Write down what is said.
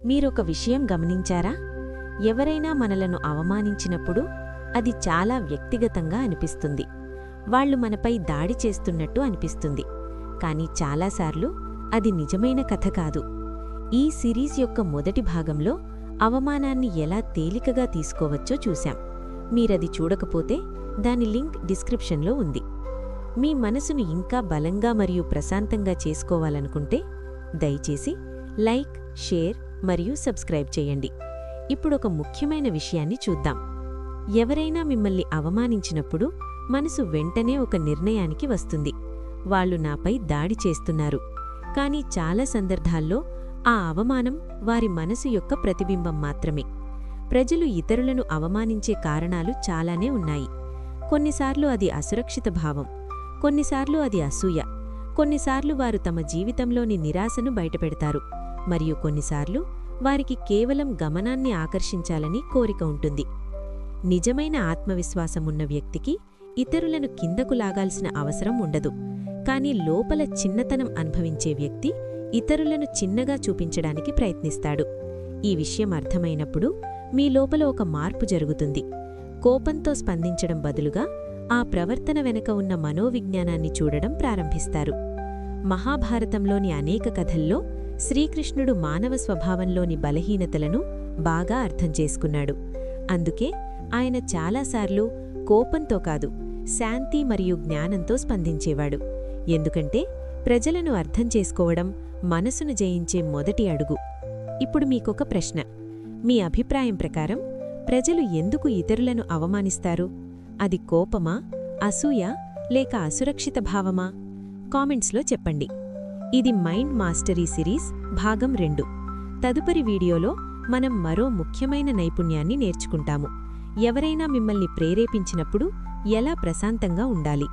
మీరొక విషయం గమనించారా? ఎవరైనా మనలను అవమానించినప్పుడు అది చాలా వ్యక్తిగతంగా అనిపిస్తుంది. వాళ్ళు మనపై దాడి చేస్తున్నట్టు అనిపిస్తుంది. కానీ చాలాసార్లు అది నిజమైన కథ కాదు. ఈ సిరీస్ యొక్క మొదటి భాగంలో అవమానాన్ని ఎలా తేలికగా తీసుకోవచ్చో చూశాం. మీరది చూడకపోతే దాని లింక్ డిస్క్రిప్షన్లో ఉంది. మీ మనసును ఇంకా బలంగా మరియు ప్రశాంతంగా చేసుకోవాలనుకుంటే దయచేసి లైక్, షేర్ మరియు సబ్స్క్రైబ్ చేయండి. ఇప్పుడొక ముఖ్యమైన విషయాన్ని చూద్దాం. ఎవరైనా మిమ్మల్ని అవమానించినప్పుడు మనసు వెంటనే ఒక నిర్ణయానికి వస్తుంది. వాళ్ళు నాపై దాడి చేస్తున్నారు. కానీ చాలా సందర్భాల్లో ఆ అవమానం వారి మనసు యొక్క ప్రతిబింబం మాత్రమే. ప్రజలు ఇతరులను అవమానించే కారణాలు చాలానే ఉన్నాయి. కొన్నిసార్లు అది అసురక్షిత భావం, కొన్నిసార్లు అది అసూయ, కొన్నిసార్లు వారు తమ జీవితంలోని నిరాశను బయటపెడతారు, మరియు కొన్నిసార్లు వారికి కేవలం గమనాన్ని ఆకర్షించాలని కోరిక ఉంటుంది. నిజమైన ఆత్మవిశ్వాసమున్న వ్యక్తికి ఇతరులను కిందకు లాగాల్సిన అవసరం ఉండదు. కానీ లోపల చిన్నతనం అనుభవించే వ్యక్తి ఇతరులను చిన్నగా చూపించడానికి ప్రయత్నిస్తాడు. ఈ విషయం అర్థమైనప్పుడు మీ లోపల ఒక మార్పు జరుగుతుంది. కోపంతో స్పందించడం బదులుగా ఆ ప్రవర్తన వెనుక ఉన్న మనోవిజ్ఞానాన్ని చూడడం ప్రారంభిస్తారు. మహాభారతంలోని అనేక కథల్లో శ్రీకృష్ణుడు మానవ స్వభావంలోని బలహీనతలను బాగా అర్థం చేసుకున్నాడు. అందుకే ఆయన చాలాసార్లు కోపంతో కాదు, శాంతి మరియు జ్ఞానంతో స్పందించేవాడు. ఎందుకంటే ప్రజలను అర్థం చేసుకోవడం మనసును జయించే మొదటి అడుగు. ఇప్పుడు మీకొక ప్రశ్న. మీ అభిప్రాయం ప్రకారం ప్రజలు ఎందుకు ఇతరులను అవమానిస్తారు? అది కోపమా, అసూయ, లేక అసురక్షిత భావమా? కామెంట్స్లో చెప్పండి. ఇది మైండ్ మాస్టరీ సిరీస్ భాగం 2. తదుపరి వీడియోలో మనం మరో ముఖ్యమైన నైపుణ్యాన్ని నేర్చుకుంటాము. ఎవరైనా మిమ్మల్ని ప్రేరేపించినప్పుడు ఎలా ప్రశాంతంగా ఉండాలి.